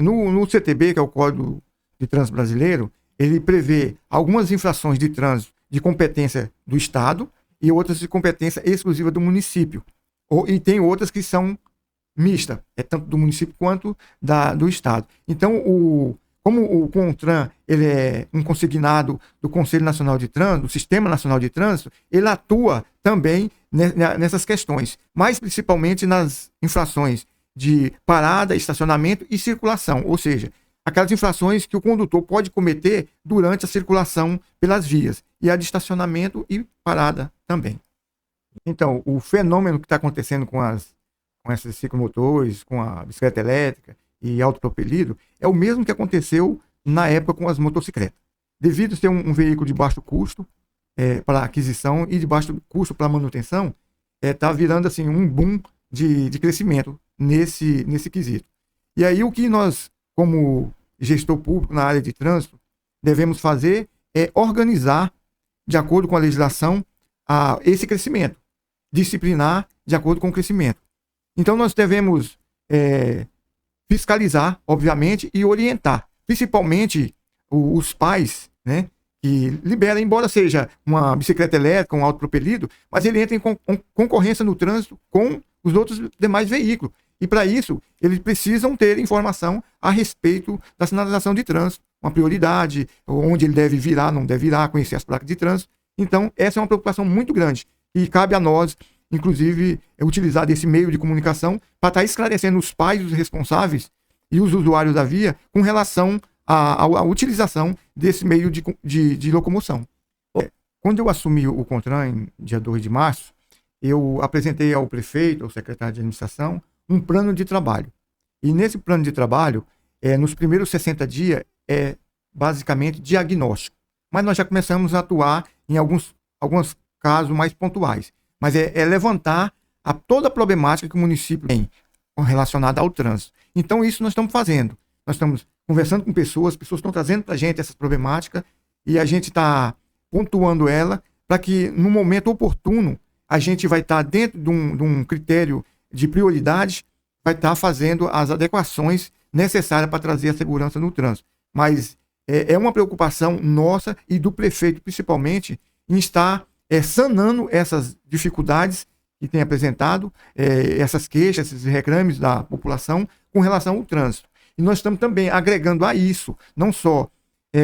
No CTB, que é o Código de Trânsito Brasileiro, ele prevê algumas infrações de trânsito de competência do Estado e outras de competência exclusiva do município. E tem outras que são mista, tanto do município quanto do Estado. Então, como o CONTRAN ele é um consignado do Conselho Nacional de Trânsito, do Sistema Nacional de Trânsito, ele atua também nessas questões, mais principalmente nas infrações de parada, estacionamento e circulação, ou seja, aquelas infrações que o condutor pode cometer durante a circulação pelas vias, e a de estacionamento e parada também. Então, o fenômeno que está acontecendo com esses ciclomotores, com a bicicleta elétrica e autopropelido, é o mesmo que aconteceu na época com as motocicletas. Devido a ser um veículo de baixo custo para aquisição e de baixo custo para manutenção, está virando assim, um boom de crescimento nesse quesito. E aí o que nós, como gestor público na área de trânsito, devemos fazer é organizar, de acordo com a legislação, esse crescimento, disciplinar de acordo com o crescimento. Então nós devemos fiscalizar, obviamente, e orientar, principalmente os pais, né, que liberam, embora seja uma bicicleta elétrica, um autopropelido, mas ele entra em concorrência no trânsito com os outros demais veículos. E para isso, eles precisam ter informação a respeito da sinalização de trânsito, uma prioridade, onde ele deve virar, não deve virar, conhecer as placas de trânsito. Então, essa é uma preocupação muito grande e cabe a nós, inclusive, utilizar desse meio de comunicação para estar esclarecendo os pais, os responsáveis e os usuários da via com relação à utilização desse meio de locomoção. Quando eu assumi o CONTRAN, em dia 2 de março, eu apresentei ao prefeito, ao secretário de administração, um plano de trabalho. E nesse plano de trabalho, nos primeiros 60 dias, é basicamente diagnóstico. Mas nós já começamos a atuar em alguns casos mais pontuais. Mas é levantar toda a problemática que o município tem relacionada ao trânsito. Então, isso nós estamos fazendo. Nós estamos conversando com pessoas estão trazendo para a gente essas problemáticas e a gente está pontuando ela para que, no momento oportuno, a gente vai estar dentro de um critério de prioridade, vai estar fazendo as adequações necessárias para trazer a segurança no trânsito. Mas é uma preocupação nossa e do prefeito, principalmente, em estar sanando essas dificuldades que tem apresentado, essas queixas, esses reclames da população com relação ao trânsito. E nós estamos também agregando a isso, não só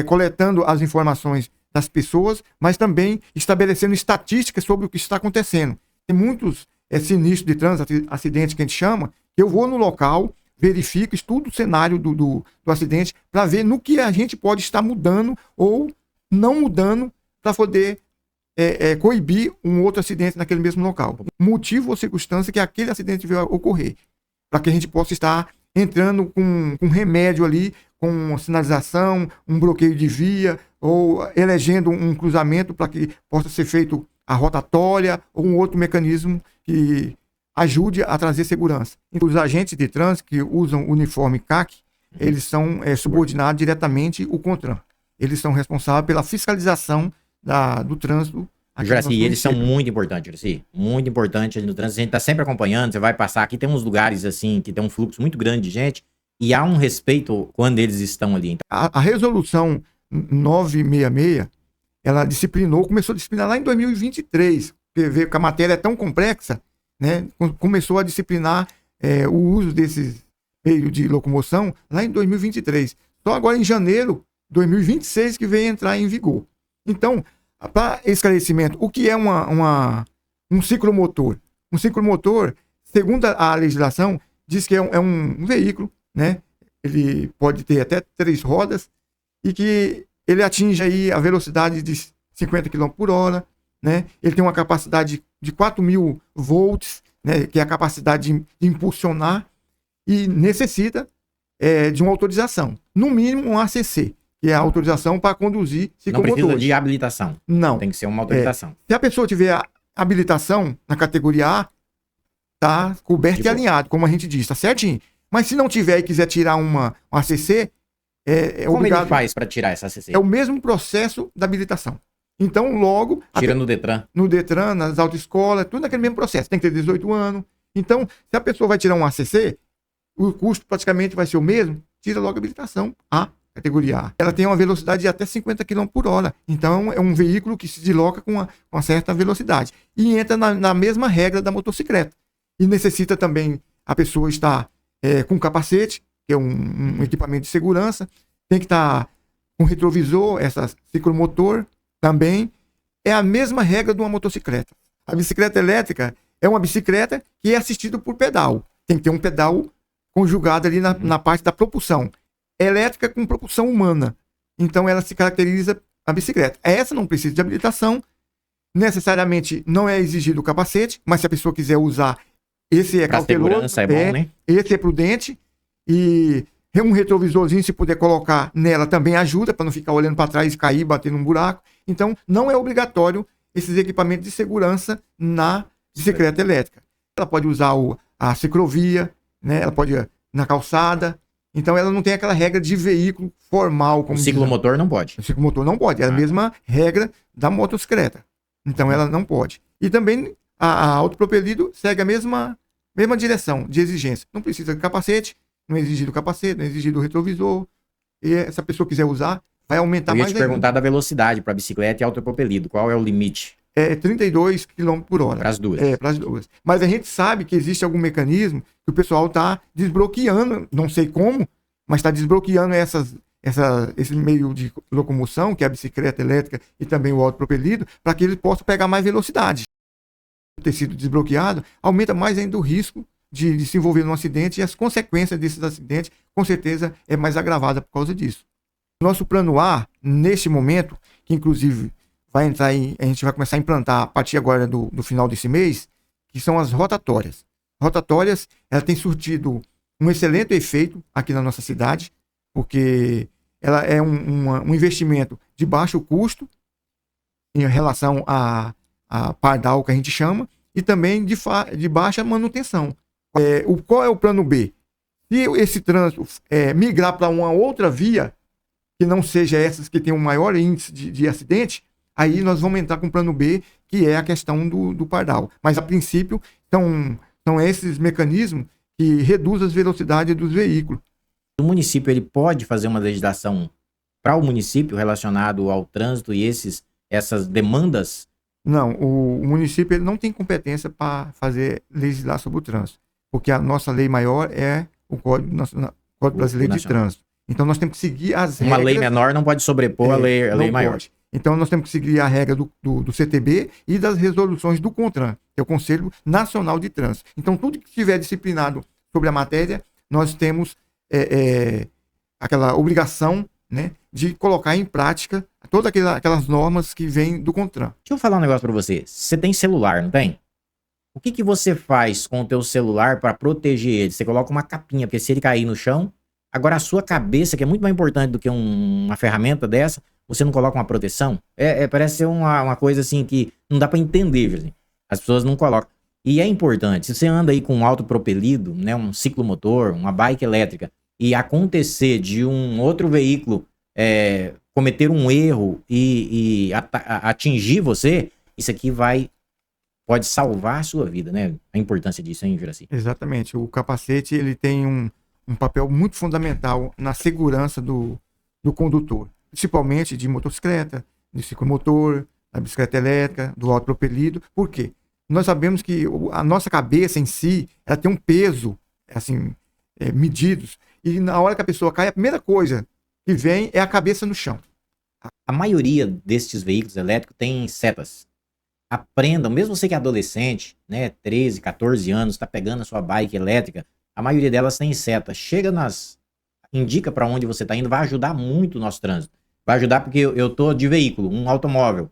coletando as informações das pessoas, mas também estabelecendo estatísticas sobre o que está acontecendo. Tem muitos sinistros de trânsito, acidentes que a gente chama, que eu vou no local, verifico, estudo o cenário do acidente para ver no que a gente pode estar mudando ou não mudando para poder coibir um outro acidente naquele mesmo local. Motivo ou circunstância que aquele acidente veio a ocorrer, para que a gente possa estar entrando com remédio ali, com sinalização, um bloqueio de via, ou elegendo um cruzamento para que possa ser feito a rotatória ou um outro mecanismo que ajude a trazer segurança. Os agentes de trânsito que usam o uniforme CAC, eles são subordinados diretamente ao CONTRAN. Eles são responsáveis pela fiscalização do trânsito. Juraci, eles são muito importantes, Juraci. Muito importantes ali no trânsito. A gente tá sempre acompanhando, você vai passar aqui, tem uns lugares assim que tem um fluxo muito grande de gente e há um respeito quando eles estão ali. A resolução 966, ela começou a disciplinar lá em 2023, porque veio que a matéria é tão complexa, né? Começou a disciplinar o uso desses meios de locomoção lá em 2023. Só agora em janeiro de 2026 que veio entrar em vigor. Então, para esclarecimento, o que é um ciclomotor? Um ciclomotor, segundo a legislação, diz que é um veículo, né? Ele pode ter até 3 rodas e que ele atinge aí a velocidade de 50 km por hora, né? Ele tem uma capacidade de 4.000 volts, né? Que é a capacidade de impulsionar e necessita de uma autorização, no mínimo um ACC, que é a autorização para conduzir ciclomotores. Não precisa de habilitação. Não. Tem que ser uma autorização. Se a pessoa tiver a habilitação na categoria A, tá coberto e alinhado, como a gente diz, tá certinho. Mas se não tiver e quiser tirar um ACC, como obrigado. ele faz para tirar essa ACC? É o mesmo processo da habilitação. Então, logo... Tira no Detran? No Detran, nas autoescolas, tudo naquele mesmo processo. Tem que ter 18 anos. Então, se a pessoa vai tirar um ACC, o custo praticamente vai ser o mesmo tira logo a habilitação A, categoria A. Ela tem uma velocidade de até 50 km por hora. Então, é um veículo que se desloca com uma certa velocidade. E entra na mesma regra da motocicleta. E necessita também a pessoa estar com capacete, que é um equipamento de segurança. Tem que estar com retrovisor, essa ciclomotor também. É a mesma regra de uma motocicleta. A bicicleta elétrica é uma bicicleta que é assistida por pedal. Tem que ter um pedal conjugado ali na parte da propulsão. Elétrica com propulsão humana. Então ela se caracteriza a bicicleta. Essa não precisa de habilitação. Necessariamente não é exigido o capacete, mas se a pessoa quiser usar, esse é cauteloso. É bom, né? Esse é prudente. E um retrovisorzinho, se puder colocar nela, também ajuda para não ficar olhando para trás e cair, bater num buraco. Então, não é obrigatório esses equipamentos de segurança na bicicleta elétrica. Ela pode usar a ciclovia, né? Ela pode ir na calçada. Então, ela não tem aquela regra de veículo formal. Como o ciclomotor não pode. O ciclomotor não pode. É a mesma regra da motocicleta. Então, ela não pode. E também, a autopropelido segue a mesma direção de exigência. Não precisa de capacete, não é exigido capacete, não é exigido retrovisor. E se a pessoa quiser usar, vai aumentar mais ainda. Eu ia te perguntar da velocidade para bicicleta e autopropelido. Qual é o limite? É 32 km por hora. Para as duas. Para as duas. Mas a gente sabe que existe algum mecanismo que o pessoal está desbloqueando, não sei como, mas está desbloqueando esse meio de locomoção, que é a bicicleta elétrica e também o autopropelido, para que ele possa pegar mais velocidade. Ter sido desbloqueado, aumenta mais ainda o risco de se envolver num acidente, e as consequências desses acidentes, com certeza, é mais agravada por causa disso. Nosso plano A, neste momento, que inclusive vai entrar a gente vai começar a implantar a partir agora do final desse mês, que são as rotatórias. Rotatórias, ela tem surtido um excelente efeito aqui na nossa cidade, porque ela é um investimento de baixo custo em relação a pardal, que a gente chama, e também de baixa manutenção. Qual é o plano B? Se esse trânsito migrar para uma outra via, que não seja essas que tem um maior índice de acidente, aí nós vamos entrar com o plano B, que é a questão do pardal. Mas, a princípio, são esses mecanismos que reduzem as velocidades dos veículos. O município ele pode fazer uma legislação para o município relacionado ao trânsito e essas demandas? Não, o município ele não tem competência para legislar sobre o trânsito, porque a nossa lei maior é o Código Brasileiro de Trânsito. Então nós temos que seguir as regras. Uma lei menor não pode sobrepor a lei maior. Pode. Então nós temos que seguir a regra do CTB e das resoluções do CONTRAN, que é o Conselho Nacional de Trânsito. Então tudo que estiver disciplinado sobre a matéria, nós temos aquela obrigação, né, de colocar em prática todas aquelas normas que vêm do CONTRAN. Deixa eu falar um negócio para você. Você tem celular, não tem? O que você faz com o teu celular para proteger ele? Você coloca uma capinha, porque se ele cair no chão, agora a sua cabeça, que é muito mais importante do que uma ferramenta dessa, você não coloca uma proteção? Parece ser uma coisa assim que não dá para entender, velho. As pessoas não colocam. E é importante, se você anda aí com um autopropelido, né, um ciclomotor, uma bike elétrica, e acontecer de um outro veículo cometer um erro e atingir você, isso aqui pode salvar a sua vida, né? A importância disso, hein, Juraci? Exatamente. O capacete ele tem um papel muito fundamental na segurança do condutor, principalmente de motocicleta, de ciclomotor, da bicicleta elétrica, do autopropelido. Por quê? Nós sabemos que a nossa cabeça em si, ela tem um peso, assim, medidos, e na hora que a pessoa cai, a primeira coisa que vem é a cabeça no chão. A maioria destes veículos elétricos tem setas. Aprendam, mesmo você que é adolescente, né, 13, 14 anos, está pegando a sua bike elétrica, a maioria delas tem seta. Indica para onde você está indo, vai ajudar muito o nosso trânsito. Vai ajudar porque eu tô de veículo, um automóvel.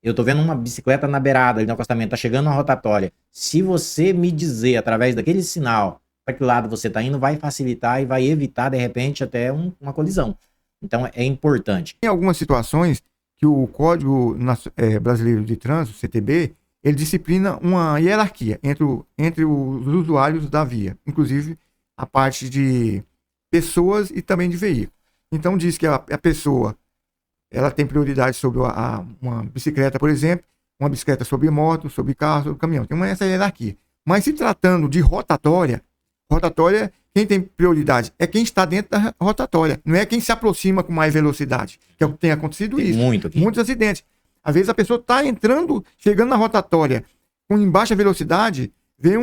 Eu tô vendo uma bicicleta na beirada, ali no acostamento, tá chegando uma rotatória. Se você me dizer, através daquele sinal, para que lado você tá indo, vai facilitar e vai evitar, de repente, até uma colisão. Então, é importante. Tem algumas situações que o Código Brasileiro de Trânsito, CTB, ele disciplina uma hierarquia entre os usuários da via, inclusive a parte de pessoas e também de veículos. Então, diz que a pessoa ela tem prioridade sobre uma bicicleta, por exemplo, uma bicicleta sobre moto, sobre carro, sobre caminhão. Tem essa hierarquia. Mas se tratando de rotatória quem tem prioridade é quem está dentro da rotatória, não é quem se aproxima com mais velocidade, que é o que tem acontecido Tem isso. muito aqui. Muitos acidentes. Às vezes a pessoa está entrando, chegando na rotatória em baixa velocidade, vem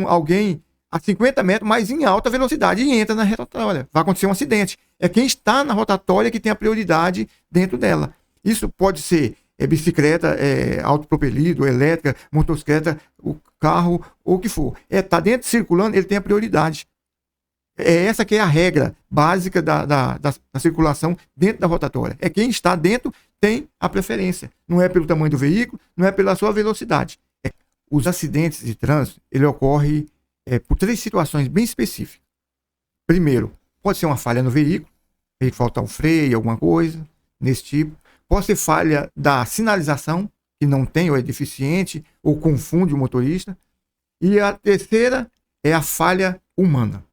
alguém a 50 metros, mas em alta velocidade e entra na rotatória. Vai acontecer um acidente. É quem está na rotatória que tem a prioridade dentro dela. Isso pode ser bicicleta, autopropelido, elétrica, motocicleta, o carro, ou o que for. Tá dentro circulando, ele tem a prioridade. É essa que é a regra básica da circulação dentro da rotatória. É quem está dentro tem a preferência. Não é pelo tamanho do veículo, não é pela sua velocidade. Os acidentes de trânsito, ele ocorre por 3 situações bem específicas. Primeiro, pode ser uma falha no veículo faltar um freio, alguma coisa nesse tipo. Pode ser falha da sinalização, que não tem ou é deficiente, ou confunde o motorista. E a terceira é a falha humana.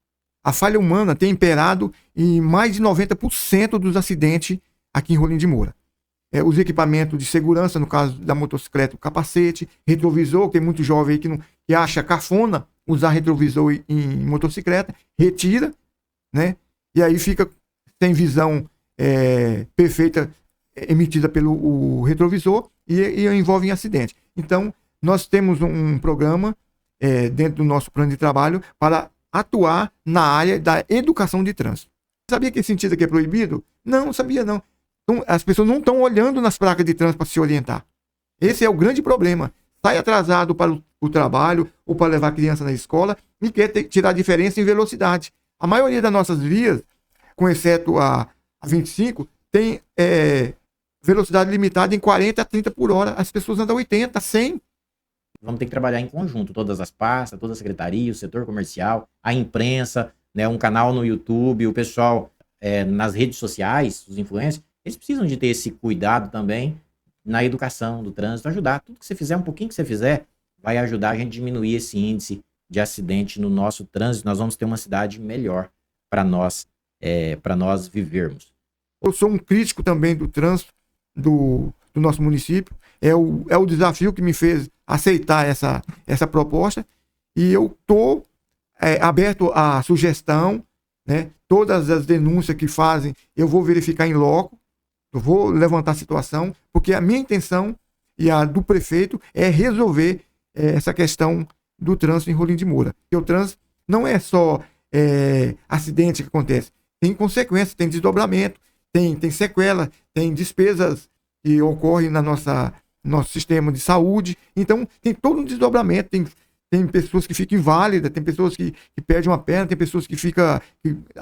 A falha humana tem imperado em mais de 90% dos acidentes aqui em Rolim de Moura. Os equipamentos de segurança, no caso da motocicleta, o capacete, retrovisor, tem muito jovem aí que acha cafona usar retrovisor em motocicleta, retira, né? E aí fica sem visão perfeita emitida pelo retrovisor e envolve em acidente. Então, nós temos um programa dentro do nosso plano de trabalho para atuar na área da educação de trânsito. Sabia que esse sentido aqui é proibido? Não sabia não. Então, as pessoas não estão olhando nas placas de trânsito para se orientar. Esse é o grande problema. Sai atrasado para o trabalho ou para levar a criança na escola e quer tirar a diferença em velocidade. A maioria das nossas vias, com exceto a 25, tem velocidade limitada em 40 a 30 por hora. As pessoas andam 80, 100. Vamos ter que trabalhar em conjunto, todas as pastas, toda a secretaria, o setor comercial, a imprensa, né, um canal no YouTube, o pessoal nas redes sociais, os influencers, eles precisam de ter esse cuidado também na educação do trânsito, ajudar. Tudo que você fizer, um pouquinho que você fizer, vai ajudar a gente a diminuir esse índice de acidente no nosso trânsito. Nós vamos ter uma cidade melhor para nós vivermos. Eu sou um crítico também do trânsito do nosso município. É o desafio que me fez aceitar essa proposta. E eu estou aberto à sugestão, né? Todas as denúncias que fazem, eu vou verificar em loco. Eu vou levantar a situação, porque a minha intenção e a do prefeito é resolver essa questão do trânsito em Rolim de Moura. Porque o trânsito não é só acidente que acontece, tem consequências, tem desdobramento, tem sequela, tem despesas que ocorrem no nosso sistema de saúde. Então, tem todo um desdobramento, tem pessoas que ficam inválidas, tem pessoas que perdem uma perna, tem pessoas que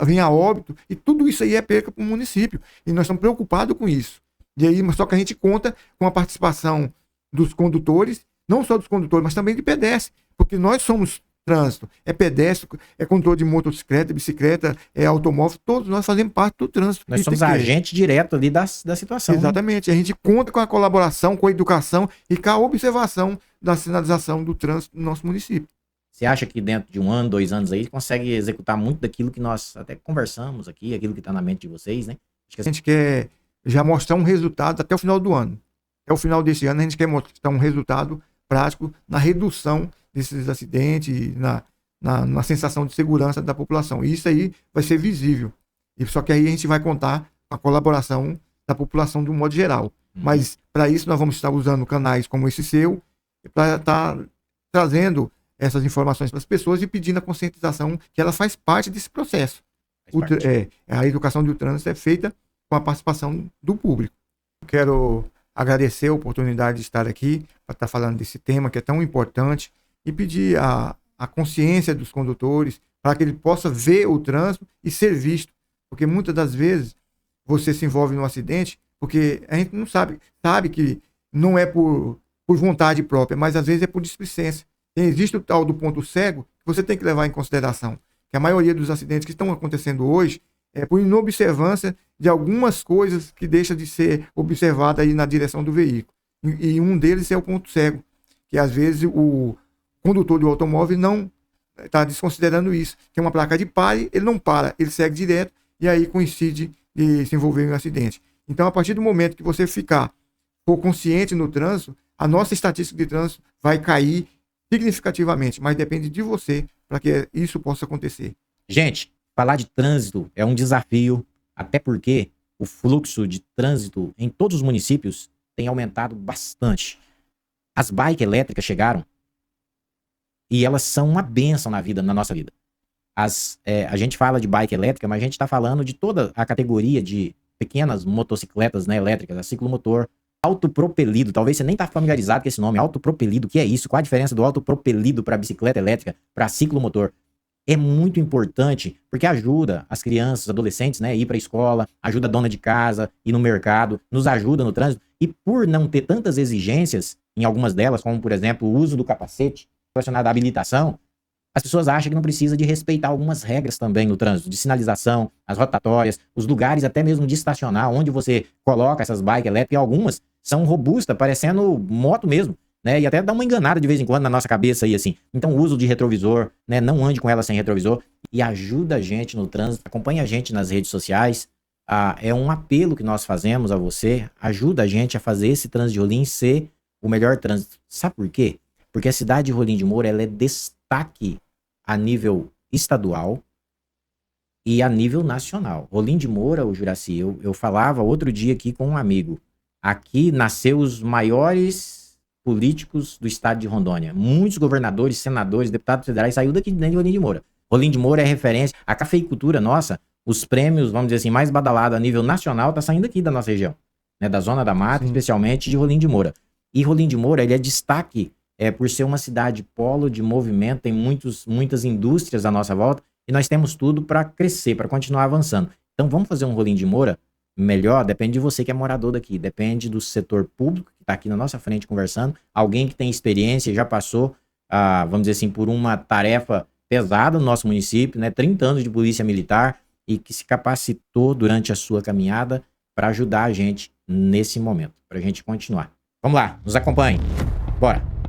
vêm a óbito, e tudo isso aí é perca para o município. E nós estamos preocupados com isso. E aí, só que a gente conta com a participação dos condutores, não só dos condutores, mas também de pedestres, porque nós somos trânsito, pedestre, condutor de motocicleta, bicicleta, automóvel, todos nós fazemos parte do trânsito. Nós somos agente direto ali da situação. Exatamente, a gente conta com a colaboração, com a educação e com a observação da sinalização do trânsito no nosso município. Você acha que dentro de 1 ano, 2 anos aí, consegue executar muito daquilo que nós até conversamos aqui, aquilo que está na mente de vocês, né? Acho que a gente quer já mostrar um resultado até o final do ano. Até o final desse ano a gente quer mostrar um resultado prático na redução desses acidentes, na sensação de segurança da população. E isso aí vai ser visível. Só que aí a gente vai contar com a colaboração da população de um modo geral. Mas para isso nós vamos estar usando canais como esse seu, para estar trazendo essas informações para as pessoas e pedindo a conscientização que ela faz parte desse processo. A educação do trânsito é feita com a participação do público. Quero agradecer a oportunidade de estar aqui para estar falando desse tema que é tão importante e pedir a consciência dos condutores para que ele possa ver o trânsito e ser visto. Porque muitas das vezes você se envolve num acidente porque a gente não sabe que não é por vontade própria, mas às vezes é por displicência. Existe o tal do ponto cego que você tem que levar em consideração. Que a maioria dos acidentes que estão acontecendo hoje é por inobservância de algumas coisas que deixam de ser observada aí na direção do veículo. E um deles é o ponto cego, que às vezes o condutor do automóvel não está desconsiderando isso. Tem uma placa de pare, ele não para, ele segue direto e aí coincide de se envolver em um acidente. Então, a partir do momento que você for consciente no trânsito, a nossa estatística de trânsito vai cair significativamente, mas depende de você para que isso possa acontecer. Gente, falar de trânsito é um desafio, até porque o fluxo de trânsito em todos os municípios tem aumentado bastante. As bikes elétricas chegaram e elas são uma bênção na nossa vida. A gente fala de bike elétrica, mas a gente está falando de toda a categoria de pequenas motocicletas, né, elétricas, a ciclomotor, autopropelido. Talvez você nem está familiarizado com esse nome, autopropelido. O que é isso? Qual a diferença do autopropelido para bicicleta elétrica, para ciclomotor? É muito importante porque ajuda as crianças, adolescentes, né, a ir para a escola, ajuda a dona de casa, ir no mercado, nos ajuda no trânsito. E por não ter tantas exigências em algumas delas, como por exemplo o uso do capacete relacionado à habilitação, as pessoas acham que não precisa de respeitar algumas regras também no trânsito, de sinalização, as rotatórias, os lugares até mesmo de estacionar, onde você coloca essas bikes elétricas, e algumas são robustas, parecendo moto mesmo, né? E até dá uma enganada de vez em quando na nossa cabeça aí, assim. Então, uso de retrovisor, né? Não ande com ela sem retrovisor e ajuda a gente no trânsito, acompanhe a gente nas redes sociais. É um apelo que nós fazemos a você, ajuda a gente a fazer esse trânsito de Rolim ser o melhor trânsito. Sabe por quê? Porque a cidade de Rolim de Moura, ela é destaque a nível estadual e a nível nacional. Rolim de Moura, o Juraci, eu falava outro dia aqui com um amigo. Aqui nasceu os maiores políticos do estado de Rondônia. Muitos governadores, senadores, deputados federais saiu daqui de Rolim de Moura. Rolim de Moura é referência. A cafeicultura nossa, os prêmios, vamos dizer assim, mais badalados a nível nacional, tá saindo aqui da nossa região, né, da Zona da Mata, especialmente de Rolim de Moura. E Rolim de Moura, ele é destaque por ser uma cidade polo de movimento, tem muitas indústrias à nossa volta, e nós temos tudo para crescer, para continuar avançando. Então vamos fazer um Rolim de Moura melhor? Depende de você que é morador daqui, depende do setor público que está aqui na nossa frente conversando, alguém que tem experiência, já passou, vamos dizer assim, por uma tarefa pesada no nosso município, né, 30 anos de polícia militar, e que se capacitou durante a sua caminhada para ajudar a gente nesse momento, para a gente continuar. Vamos lá, nos acompanhe. Bora!